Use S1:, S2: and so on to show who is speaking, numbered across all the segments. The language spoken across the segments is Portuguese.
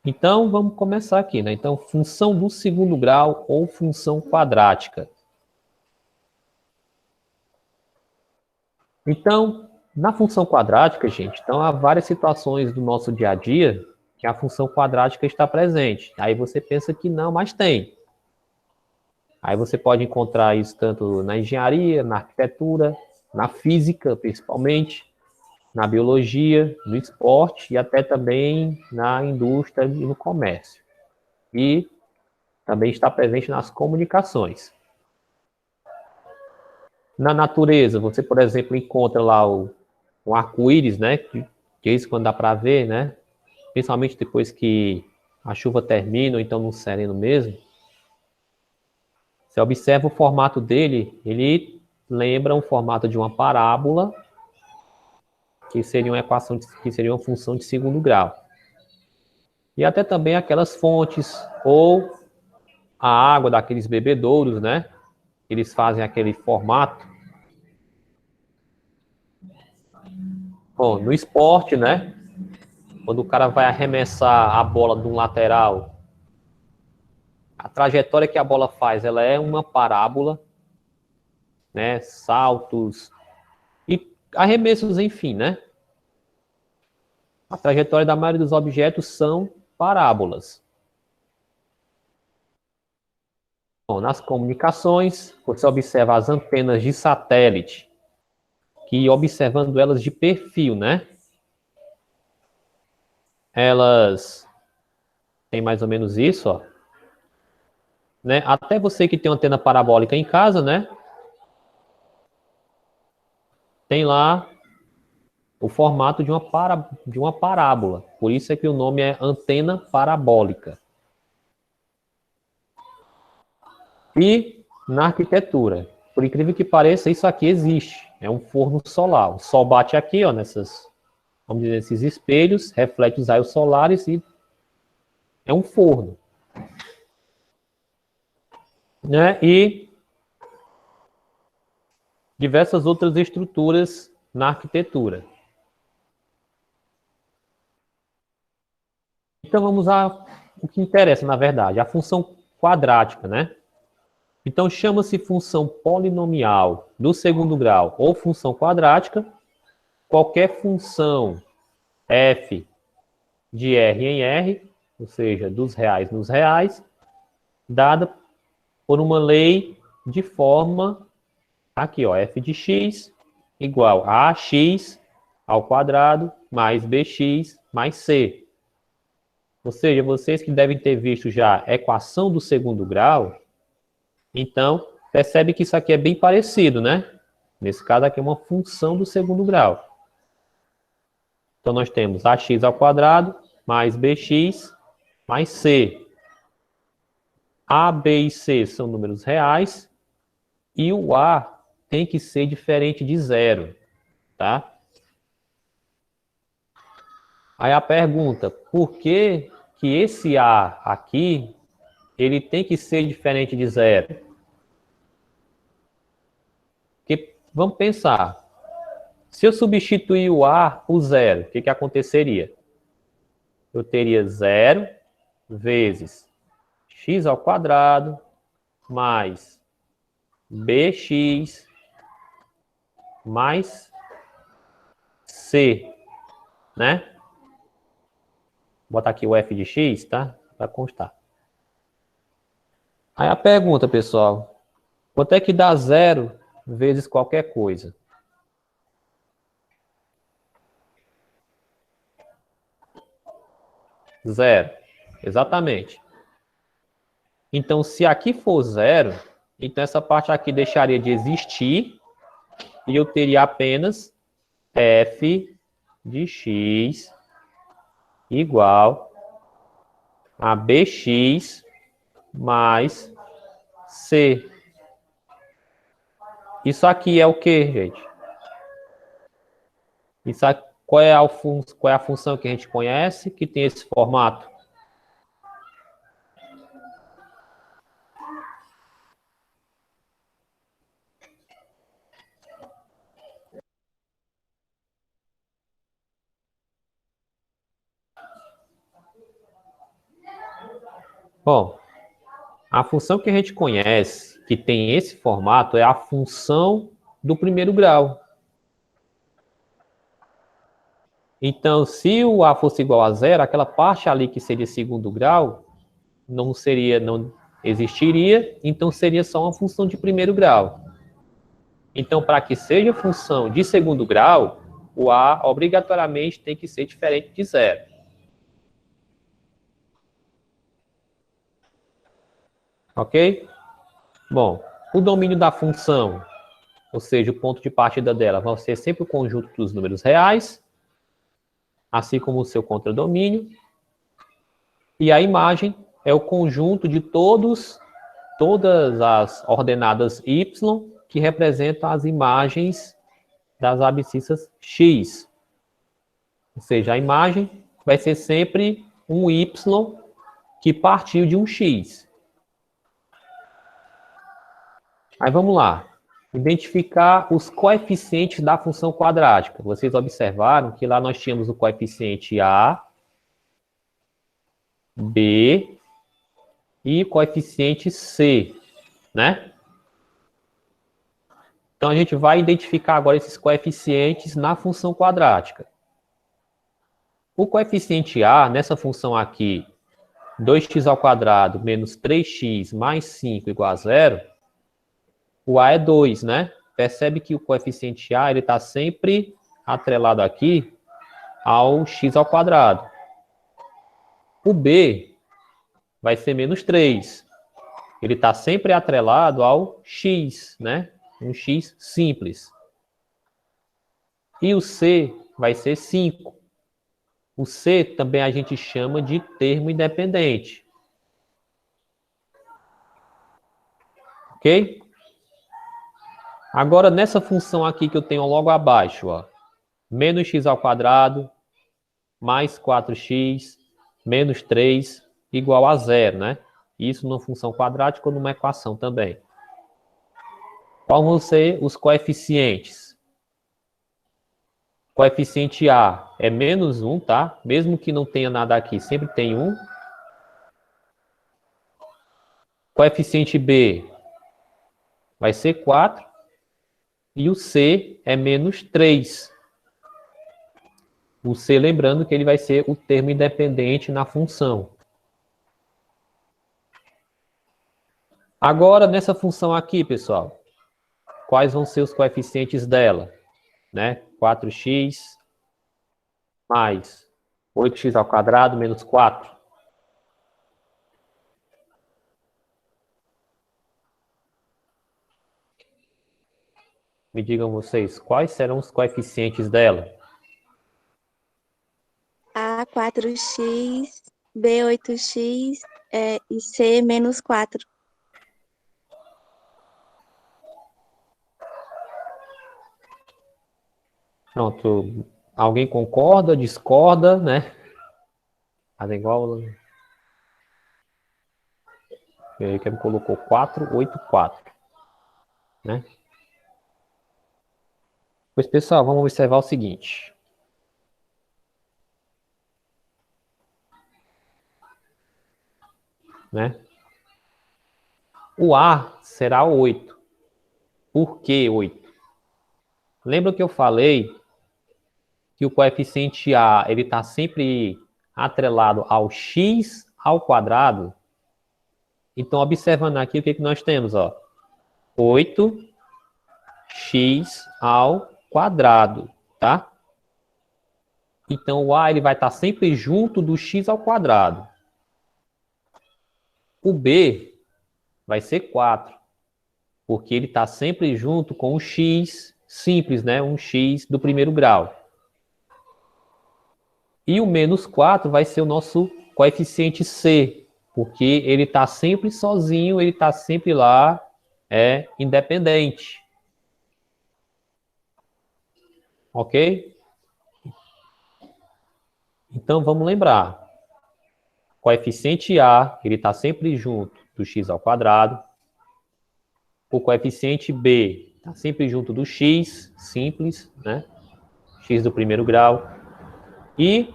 S1: Então, vamos começar aqui, né? Então, função do segundo grau ou função quadrática. Então, na função quadrática, gente, então há várias situações do nosso dia a dia que a função quadrática está presente. Aí você pensa que não, mas tem. Aí você pode encontrar isso tanto na engenharia, na arquitetura, na física, principalmente, na biologia, no esporte e até também na indústria e no comércio. E também está presente nas comunicações. Na natureza, você, por exemplo, encontra lá o arco-íris, né? Que é isso quando dá para ver, né? Principalmente depois que a chuva termina, ou então no sereno mesmo. Você observa o formato dele, ele lembra um formato de uma parábola, que seria uma equação, que seria uma função de segundo grau. E até também aquelas fontes, ou a água daqueles bebedouros, né? Eles fazem aquele formato. Bom, no esporte, né? Quando o cara vai arremessar a bola de um lateral, a trajetória que a bola faz, ela é uma parábola, né? Saltos e arremessos, enfim, né? A trajetória da maioria dos objetos são parábolas. Bom, nas comunicações, você observa as antenas de satélite, que observando elas de perfil, né? Elas têm mais ou menos isso, ó. Né? Até você que tem uma antena parabólica em casa, né? Tem lá o formato de uma parábola. Por isso é que o nome é antena parabólica. E na arquitetura, por incrível que pareça, isso aqui existe. É um forno solar. O sol bate aqui, ó, vamos dizer, esses espelhos, reflete os raios solares e é um forno. Né? E diversas outras estruturas na arquitetura. Então vamos a o que interessa, na verdade, a função quadrática, né? Então chama-se função polinomial do segundo grau ou função quadrática qualquer função f de R em R, ou seja, dos reais nos reais, dada por uma lei de forma, aqui, ó, f de x igual a ax ao quadrado mais bx mais c. Ou seja, vocês que devem ter visto já a equação do segundo grau, então percebe que isso aqui é bem parecido, né? Nesse caso aqui é uma função do segundo grau. Então nós temos ax ao quadrado mais bx mais c. A, B e C são números reais e o A tem que ser diferente de zero, tá? Aí a pergunta, por que que esse A aqui, ele tem que ser diferente de zero? Porque, vamos pensar, se eu substituir o A por zero, o que que aconteceria? Eu teria zero vezes x ao quadrado mais bx mais c, né? Vou botar aqui o f de x, tá? Para constar. Aí a pergunta, pessoal, quanto é que dá zero vezes qualquer coisa? Zero. Exatamente. Então, se aqui for zero, então essa parte aqui deixaria de existir e eu teria apenas f de x igual a bx mais c. Isso aqui é o que, gente? Isso aqui, qual é a função que a gente conhece que tem esse formato? Bom, a função que a gente conhece, que tem esse formato, é a função do primeiro grau. Então, se o A fosse igual a zero, aquela parte ali que seria segundo grau, não existiria, então seria só uma função de primeiro grau. Então, para que seja função de segundo grau, o A obrigatoriamente tem que ser diferente de zero. Ok? Bom, o domínio da função, ou seja, o ponto de partida dela, vai ser sempre o conjunto dos números reais, assim como o seu contradomínio. E a imagem é o conjunto de todas as ordenadas y que representam as imagens das abscissas x. Ou seja, a imagem vai ser sempre um y que partiu de um x. Aí vamos lá. Identificar os coeficientes da função quadrática. Vocês observaram que lá nós tínhamos o coeficiente A, B e coeficiente C, né? Então a gente vai identificar agora esses coeficientes na função quadrática. O coeficiente A, nessa função aqui, 2x ao quadrado menos 3x mais 5 igual a zero, o A é 2, né? Percebe que o coeficiente A está sempre atrelado aqui ao x ao quadrado. O B vai ser menos 3. Ele está sempre atrelado ao x, né? Um x simples. E o C vai ser 5. O C também a gente chama de termo independente. Ok? Agora, nessa função aqui que eu tenho logo abaixo, ó, menos x ao quadrado, mais 4x, menos 3, igual a zero, né? Isso numa função quadrática ou numa equação também. Quais vão ser os coeficientes? Coeficiente A é menos 1, tá? Mesmo que não tenha nada aqui, sempre tem 1. Coeficiente B vai ser 4. E o C é menos 3. O C, lembrando que ele vai ser o termo independente na função. Agora, nessa função aqui, pessoal, quais vão ser os coeficientes dela? Né? 4x mais 8x ao quadrado menos 4. Me digam vocês, quais serão os coeficientes dela?
S2: A 4x, B 8x e C menos 4.
S1: Pronto. Alguém concorda, discorda, né? Faz igual. Que me colocou 4, 8, 4. Né? Pois, pessoal, vamos observar o seguinte. Né? O A será 8. Por que 8? Lembra que eu falei que o coeficiente A ele está sempre atrelado ao x ao quadrado? Então, observando aqui, o que nós temos? Ó? 8x ao quadrado, tá? Então, o A ele vai estar sempre junto do x ao quadrado. O B vai ser 4, porque ele está sempre junto com o x simples, né? Um x do primeiro grau. E o menos 4 vai ser o nosso coeficiente C, porque ele está sempre sozinho, ele está sempre lá, independente. Ok? Então, vamos lembrar. Coeficiente A, ele está sempre junto do x ao quadrado. O coeficiente B está sempre junto do x, simples, né? X do primeiro grau. E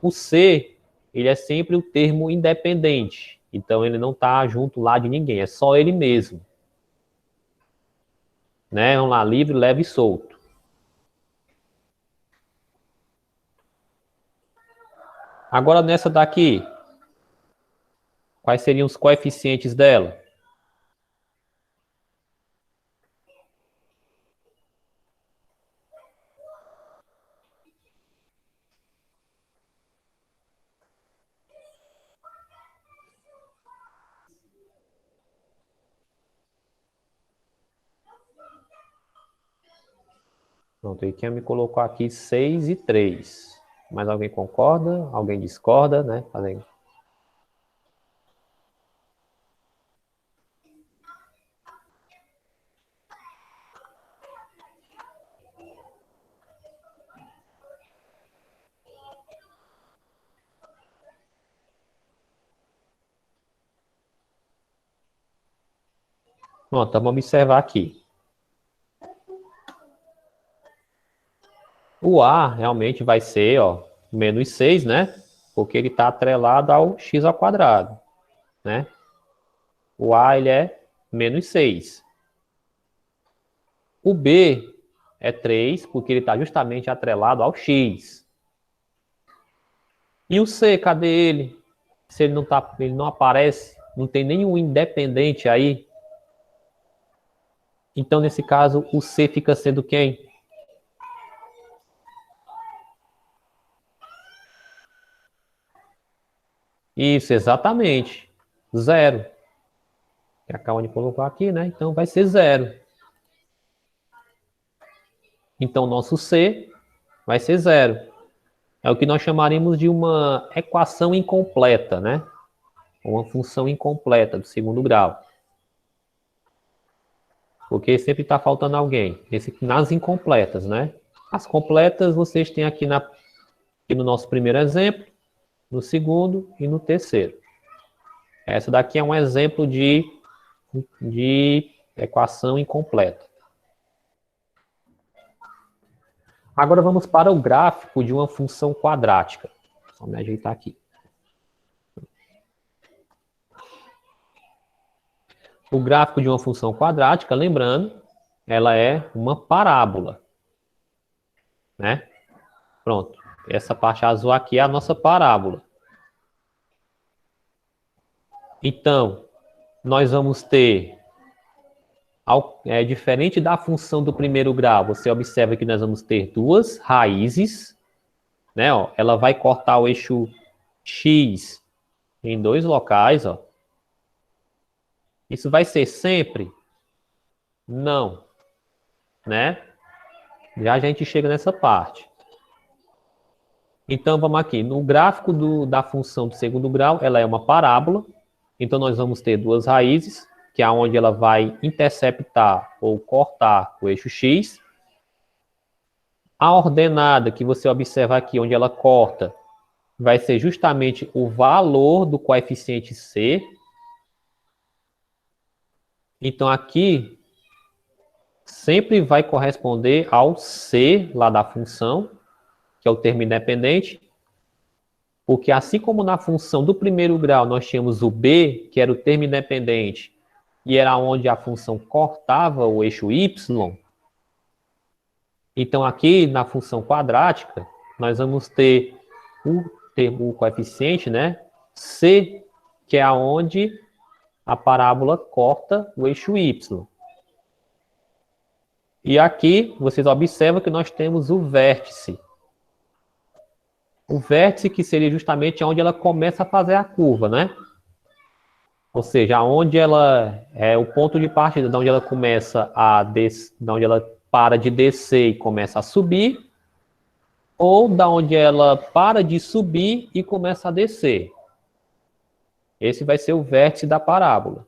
S1: o C, ele é sempre o termo independente. Então, ele não está junto lá de ninguém, é só ele mesmo. Né? Vamos lá, livre, leve e solto. Agora, nessa daqui, quais seriam os coeficientes dela? Pronto, e quem me colocou aqui 6 e 3. Mais alguém concorda? Alguém discorda, né? Pronto, então vamos observar aqui. O A realmente vai ser, ó, menos 6, né? Porque ele está atrelado ao x ao quadrado, né? O A, ele é menos 6. O B é 3, porque ele está justamente atrelado ao x. E o C, cadê ele? Se ele não aparece, não tem nenhum independente aí. Então, nesse caso, o C fica sendo quem? Isso, exatamente. 0. Que a Kawane colocou aqui, né? Então, vai ser 0. Então, nosso C vai ser 0. É o que nós chamaremos de uma equação incompleta, né? Uma função incompleta do segundo grau. Porque sempre está faltando alguém. Nas incompletas, né? As completas vocês têm aqui no nosso primeiro exemplo, no segundo e no terceiro. Essa daqui é um exemplo de equação incompleta. Agora vamos para o gráfico de uma função quadrática. Só me ajeitar aqui. O gráfico de uma função quadrática, lembrando, ela é uma parábola, né? Pronto. Essa parte azul aqui é a nossa parábola. Então, nós vamos ter, diferente da função do primeiro grau, você observa que nós vamos ter duas raízes, né? Ó, ela vai cortar o eixo x em dois locais, ó. Isso vai ser sempre? Não, né? Já a gente chega nessa parte. Então, vamos aqui. No gráfico da função do segundo grau, ela é uma parábola. Então, nós vamos ter duas raízes, que é onde ela vai interceptar ou cortar o eixo x. A ordenada que você observa aqui, onde ela corta, vai ser justamente o valor do coeficiente c. Então, aqui, sempre vai corresponder ao c lá da função, que é o termo independente, porque assim como na função do primeiro grau nós tínhamos o b, que era o termo independente, e era onde a função cortava o eixo y, então aqui na função quadrática nós vamos ter o coeficiente, né, c, que é aonde a parábola corta o eixo y. E aqui vocês observam que nós temos o vértice. O vértice que seria justamente onde ela começa a fazer a curva, né? Ou seja, onde ela é o ponto de partida, de onde ela começa de onde ela para de descer e começa a subir, ou da onde ela para de subir e começa a descer. Esse vai ser o vértice da parábola.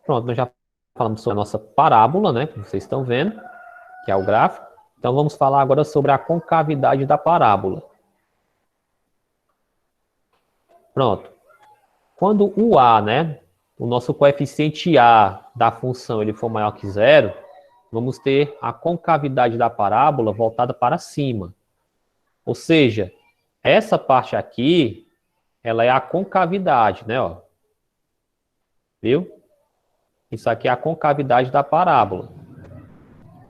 S1: Pronto, nós já falamos sobre a nossa parábola, né? Como vocês estão vendo, que é o gráfico. Então vamos falar agora sobre a concavidade da parábola. Pronto. Quando o A, né, o nosso coeficiente A da função, ele for maior que zero, vamos ter a concavidade da parábola voltada para cima. Ou seja, Essa parte aqui, ela é a concavidade, né? Ó. Viu? Isso aqui é a concavidade da parábola.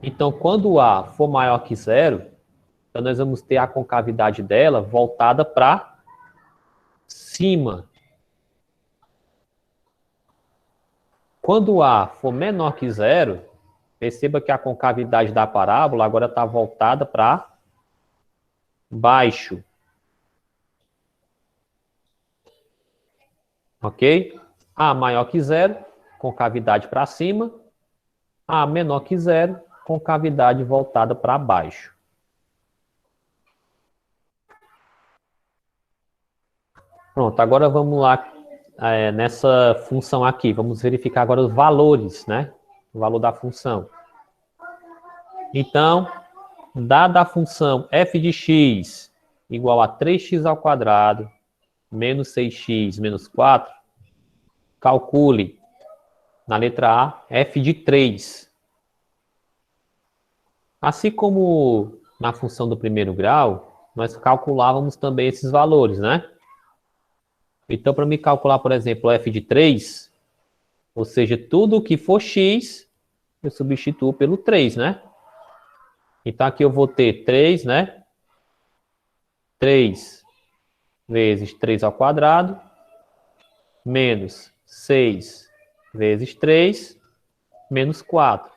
S1: Então, quando A for maior que zero, então nós vamos ter a concavidade dela voltada para cima. Quando A for menor que zero, perceba que a concavidade da parábola agora está voltada para baixo. Ok? A maior que zero, concavidade para cima. A menor que zero, concavidade voltada para baixo. Pronto, agora vamos lá nessa função aqui. Vamos verificar agora os valores, né? O valor da função. Então, dada a função f de x igual a 3x ao quadrado menos 6x menos 4, calcule na letra A f de 3. Assim como na função do primeiro grau, nós calculávamos também esses valores, né? Então, para me calcular, por exemplo, f de 3, ou seja, tudo que for x, eu substituo pelo 3, né? Então, aqui eu vou ter 3, né? 3 vezes 3 ao quadrado, menos 6 vezes 3, menos 4.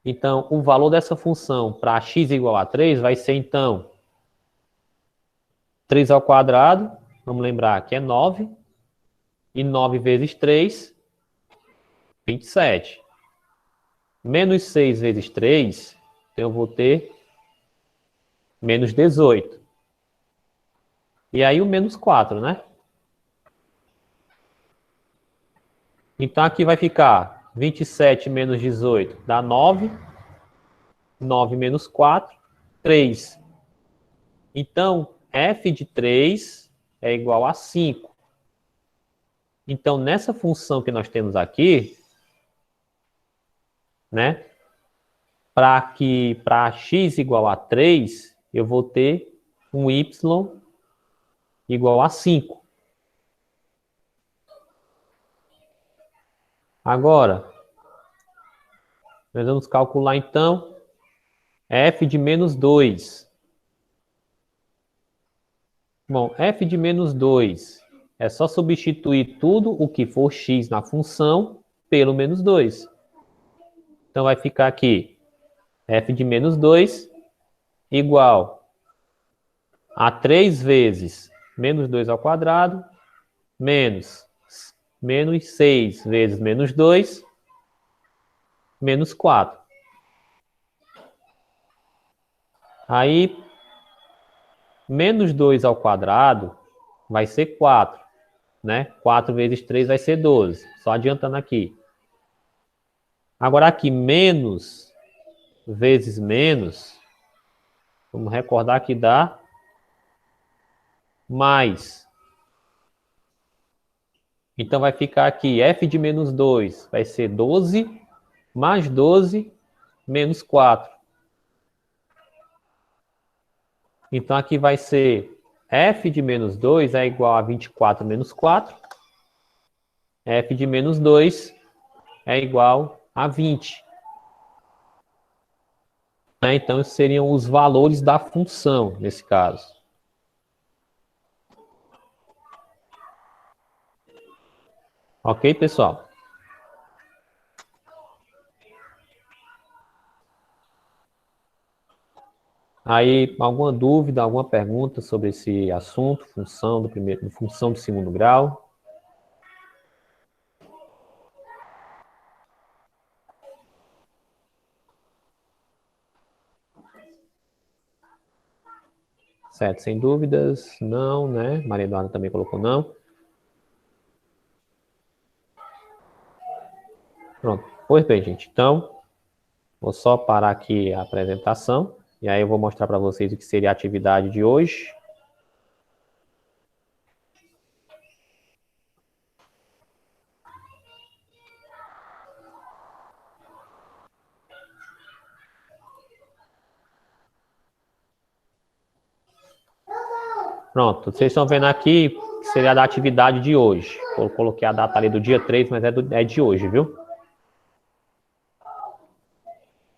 S1: Então, o valor dessa função para x igual a 3 vai ser, então, 3 ao quadrado, vamos lembrar que é 9, e 9 vezes 3, 27. Menos 6 vezes 3, então eu vou ter menos 18. E aí o menos 4, né? Então aqui vai ficar 27 menos 18 dá 9. 9 menos 4, 3. Então, f de 3 é igual a 5. Então, nessa função que nós temos aqui, né? Para x igual a 3, eu vou ter um y igual a 5. Agora, nós vamos calcular então f de menos 2. Bom, f de menos 2 é só substituir tudo o que for x na função pelo menos 2. Então vai ficar aqui f de menos 2 igual a 3 vezes menos 2 ao quadrado menos 6 vezes menos 2 menos 4. Aí, menos 2 ao quadrado vai ser 4, né? 4 vezes 3 vai ser 12. Só adiantando aqui. Agora aqui, menos vezes menos, vamos recordar que dá mais. Então vai ficar aqui, f de menos 2 vai ser 12, mais 12, menos 4. Então aqui vai ser f de menos 2 é igual a 24 menos 4. F de menos 2 é igual a 20. Né? Então, esses seriam os valores da função, nesse caso. Ok, pessoal? Aí, alguma dúvida, alguma pergunta sobre esse assunto, função do primeiro, função do segundo grau? Certo, sem dúvidas, não, né? Maria Eduarda também colocou não. Pronto. Pois bem, gente, então, vou só parar aqui a apresentação, e aí eu vou mostrar para vocês o que seria a atividade de hoje. Pronto, vocês estão vendo aqui que seria a da atividade de hoje. Eu coloquei a data ali do dia 3, mas é de hoje, viu?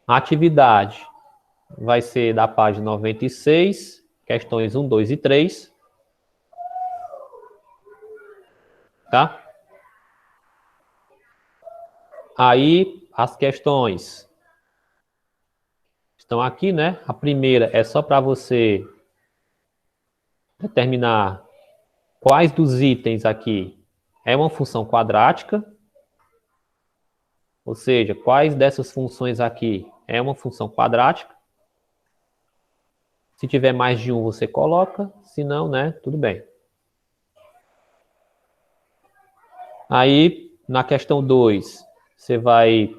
S1: A atividade vai ser da página 96, questões 1, 2 e 3. Tá? Aí, as questões estão aqui, né? A primeira é só para você determinar quais dos itens aqui é uma função quadrática, ou seja, quais dessas funções aqui é uma função quadrática. Se tiver mais de um, você coloca, se não, né, tudo bem. Aí, na questão 2, você vai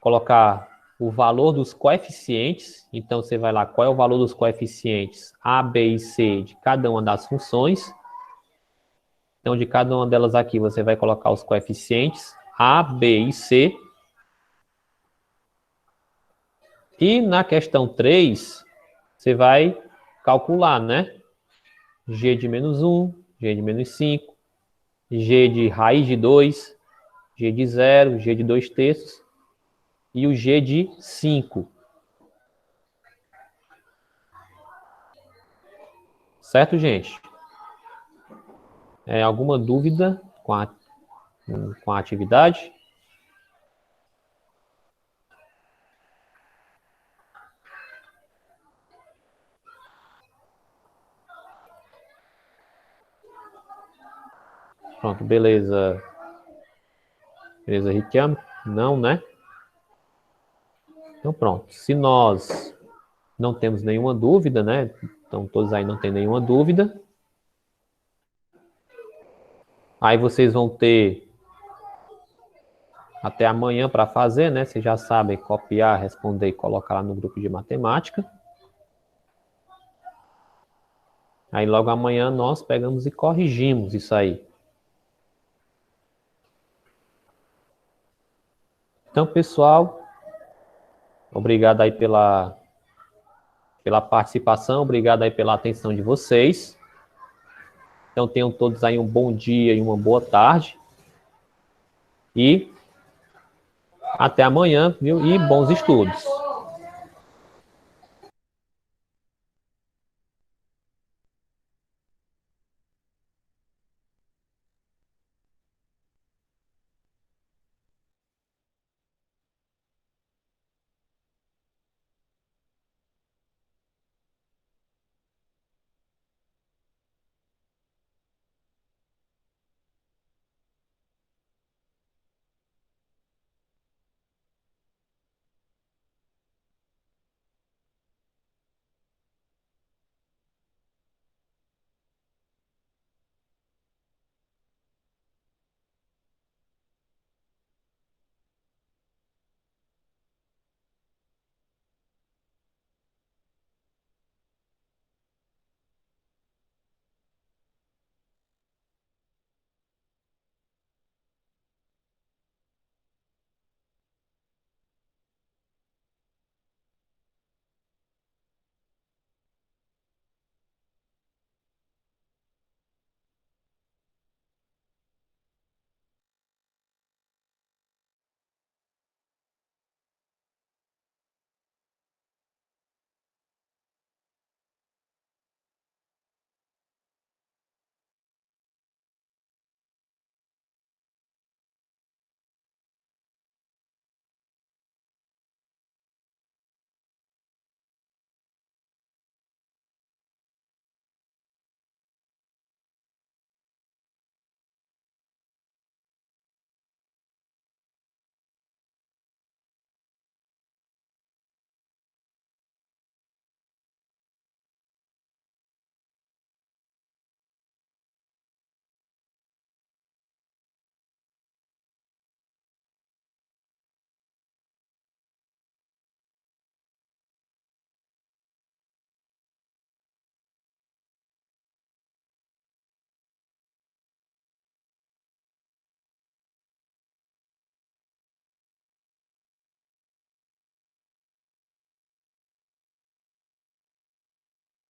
S1: colocar o valor dos coeficientes. Então, você vai lá, qual é o valor dos coeficientes A, B e C de cada uma das funções. Então, de cada uma delas aqui, você vai colocar os coeficientes A, B e C. E na questão 3, você vai calcular, né? G de menos 1, G de menos 5, G de raiz de 2, G de 0, G de 2 terços e o G de 5. Certo, gente? Alguma dúvida com a atividade? Pronto, beleza. Beleza, Riquelme? Não, né? Então, pronto. Se nós não temos nenhuma dúvida, né? Então, todos aí não tem nenhuma dúvida. Aí vocês vão ter até amanhã para fazer, né? Vocês já sabem copiar, responder e colocar lá no grupo de matemática. Aí logo amanhã nós pegamos e corrigimos isso aí. Então, pessoal, obrigado aí pela participação, obrigado aí pela atenção de vocês. Então, tenham todos aí um bom dia e uma boa tarde. E até amanhã, viu? E bons estudos.